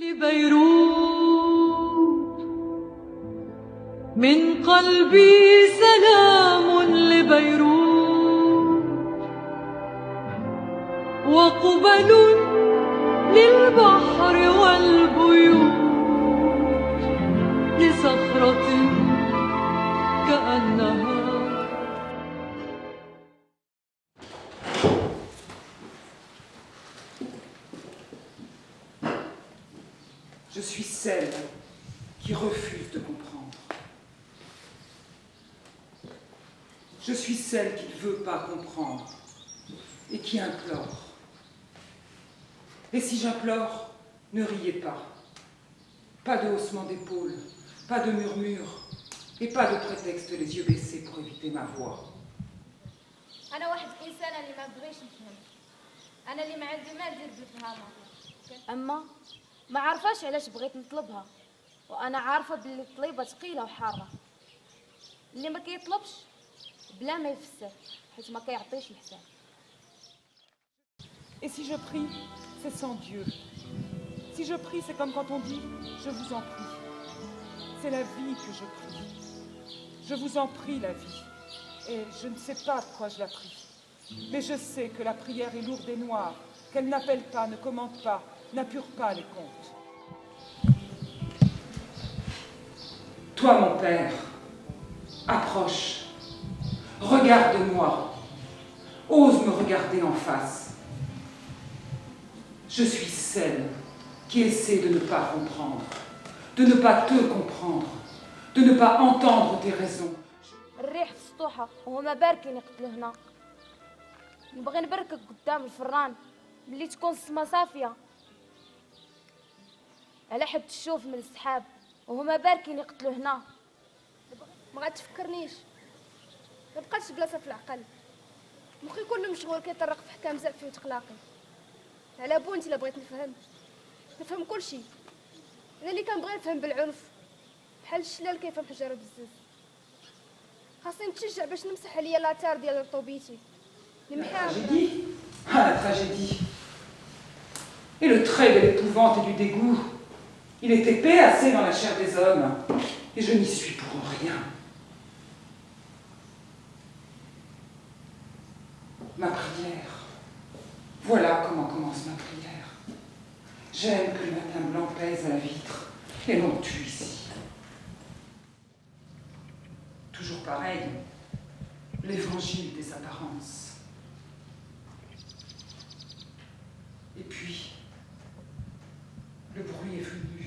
لبيروت من قلبي سلام لبيروت وقبل للبحر والبيوت لصخرة كأنها Je suis celle qui refuse de comprendre. Je suis celle qui ne veut pas comprendre et qui implore. Et si j'implore, ne riez pas. Pas de haussement d'épaules, pas de murmures et pas de prétexte les yeux baissés pour éviter ma voix. أنا واحد إنسانة اللي ما بغيش نفهم. أنا اللي ما عندي ما ندير بالفهامة. أما ما عارفاش علاش بغيت نطلبها وأنا عارفة باللي الطليبة ثقيلة وحارة. اللي ما كيطلبش بلا ما يفسر حيت ما كيعطيش الحساب. Et si je prie, c'est sans Dieu. Si je prie, c'est comme quand on dit « je vous en prie ». C'est la vie que je prie. Je vous en prie, la vie. Et je ne sais pas pourquoi je la prie. Mais je sais que la prière est lourde et noire, qu'elle n'appelle pas, ne commande pas, n'appure pas les comptes. Toi, mon père, approche, regarde-moi, ose me regarder en face. Je suis celle qui essaie de ne pas comprendre, de ne pas te comprendre, de ne pas entendre tes raisons. الريح في السطوحة وهما باركين يقتلوا هنا. نبغي نبركك قدام الفران ملي تكون السما صافية على حب تشوف من السحاب وهما باركين يقتلوا هنا. ما غاتفكرنيش ما بقاتش بلاصة في العقل. مخي كله مشغول كيطرق في حكام زعفي وتقلاقي. على بو انت الا بغيت نفهم كلشي. انا اللي كنبغي نفهم بالعنف بحال الشلال كيفهم حجره بزاف. خاصني نتشجع باش نمسح عليا لاتار ديال رطوبيتي. La tragédie. Ah, la tragédie. Et le trait de l'épouvante et du dégoût, il est épais assez dans la chair des hommes, et je n'y suis pour rien. Ma prière. Voilà comment commence ma prière. J'aime que le matin blanc pèse à la vitre et l'on tue ici. Toujours pareil, l'évangile des apparences. Et puis, le bruit est venu.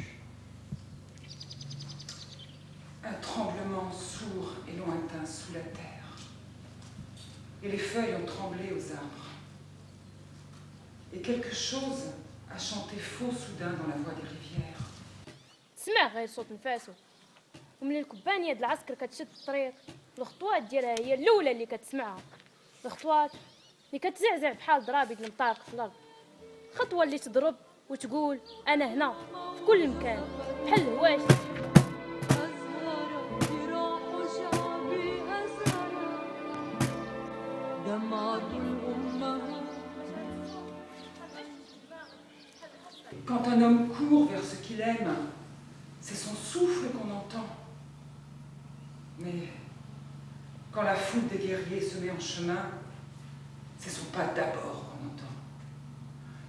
Un tremblement sourd et lointain sous la terre. Et les feuilles ont tremblé aux arbres. Et quelque chose a chanté faux soudain dans la voix des rivières. سمع غير صوت نفاسو وملي الكبانيه ديال العسكر كتشد الطريق الخطوات ديالها هي الاولى اللي كتسمعها. الخطوات اللي كتزعزع بحال ضرابي ديال المطارق في الارض. خطوه اللي تضرب وتقول انا هنا في كل مكان بحال الهواش. Quand un homme court vers ce qu'il aime, c'est son souffle qu'on entend. Mais quand la foule des guerriers se met en chemin, c'est son pas d'abord qu'on entend.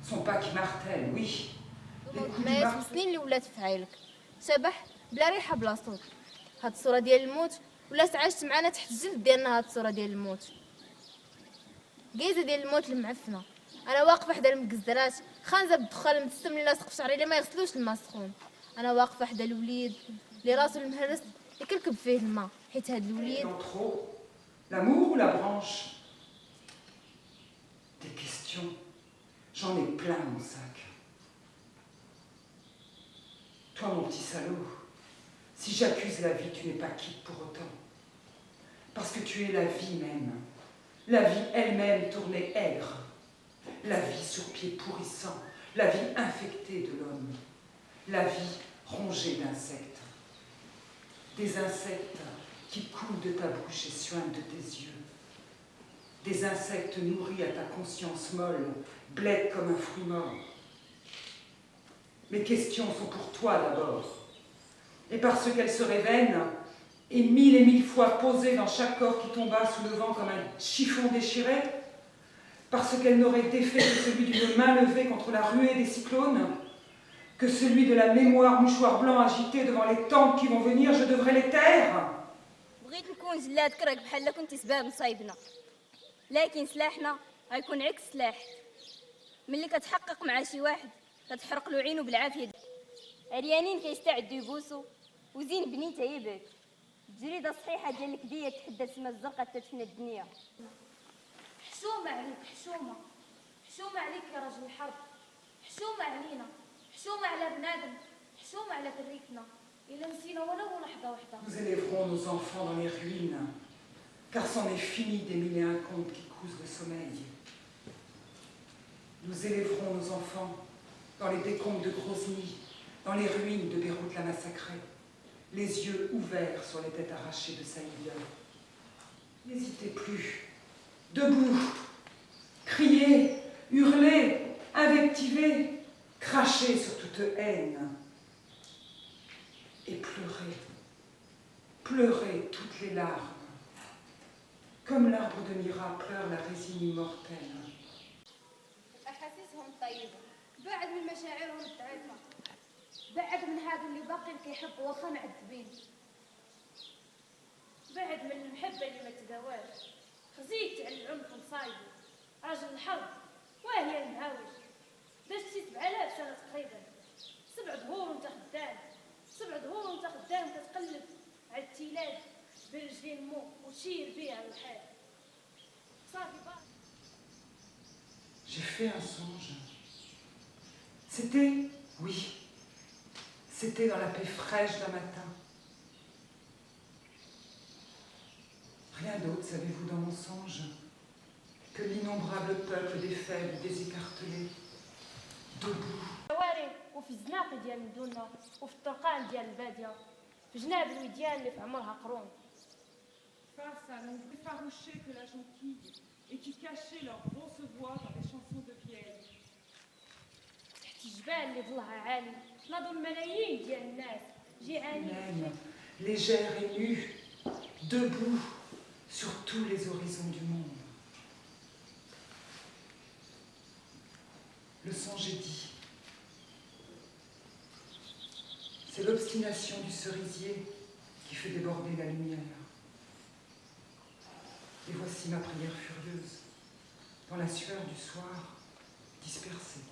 Son pas qui martèle, oui. Les coups du ما marteau. سنين اللي ولات في عيلك شبح بلا ريحه بلا صوت. هاد الصوره ديال الموت ولات عاشت معنا تحت الجلد ديالنا. هاد الصوره ديال الموت قيزه ديال الموت المعفنه. انا واقفه حدا المقزرات خانزه بالدخان المتسم اللي لاصق في شعري اللي ما يغسلوش الماء السخون. انا واقفه حدا الوليد اللي راسو المهرس يكركب فيه الماء حيت هاد الوليد. L'amour ou la branche? Des questions. J'en ai plein mon sac. Toi, mon petit salaud, si j'accuse la vie, tu n'es pas quitte pour autant. Parce que tu es la vie même. La vie elle-même tournée aigre. La vie sur pied pourrissant. La vie infectée de l'homme. La vie rongée d'insectes. Des insectes qui coulent de ta bouche et suintent de tes yeux. Des insectes nourris à ta conscience molle, blêtes comme un fruit mort. Mes questions sont pour toi d'abord. Et parce qu'elles seraient vaines, et mille fois posées dans chaque corps qui tomba sous le vent comme un chiffon déchiré, parce qu'elles n'auraient d'effet que celui d'une main levée contre la ruée des cyclones, que celui de la mémoire mouchoir blanc agité devant les tempes qui vont venir, je devrais les taire. بغيت نكون جلاد كرك بحال كنتي سباب مصايبنا، لكن سلاحنا غيكون عكس سلاحك. ملي كتحقق مع شي واحد كتحرق له عينو بالعافيه. عريانين كيستعدوا يبوسوا وزين بنين تيبات. الجريده الصحيحه ديال الكديه تحدى السما الزرقاء تتفنى الدنيا. حشومة عليك حشومة، حشومة عليك يا رجل الحرب، حشومة علينا، حشومة على بنادم، حشومة على تريتنا، إلا نسينا ولو لحظة واحدة. Nous élèverons nos enfants dans les ruines, car c'en est fini des mille et un contes qui cousent le sommeil. Nous élèverons nos enfants dans les décombres de Grozny, dans les ruines de Beyrouth la massacrée, les yeux ouverts sur les têtes arrachées de Saïd. N'hésitez plus, debout, criez, hurlez, invectivez, crachez sur toute haine et pleurez, pleurez toutes les larmes, comme l'arbre de Mira pleure la résine immortelle. أحاسيسهم طيبة، بعد من مشاعرهم الضعيفة، بعد من هذا اللي باقي كيحبوا واخا معذبين، بعد من المحبة اللي ما تداواش، خزيت على العنف مصايبه، راجل الحرب واهي المهاوج، دازت شي 7000 سنة تقريبا، 7 ظهور وانت خدام، 7 ظهور وانت خدام كتقلب على التيلاد برجلين مو وتشير بيها الحال، صافي باقي. J'ai fait un songe. C'était, oui, c'était dans la paix fraîche d'un matin. Rien d'autre, savez-vous, dans mon songe, que l'innombrable peuple des faibles, des écartelés, debout. الحواري وفي الزناقي ديال المدونة وفي الطرقان ديال البادية في جناب الوديان اللي في عمرها قرون. Face à l'ombre effarouchée que la jonquille, et qui cachait leurs grosses voix dans les chansons de vieilles. تحت الجبال اللي ظلها عالي ناضوا الملايين ديال الناس جيعانين. Humaine, légère et nue, debout sur tous les horizons du monde. Le songe est dit. C'est l'obstination du cerisier qui fait déborder la lumière. Et voici ma prière furieuse, dans la sueur du soir, dispersée.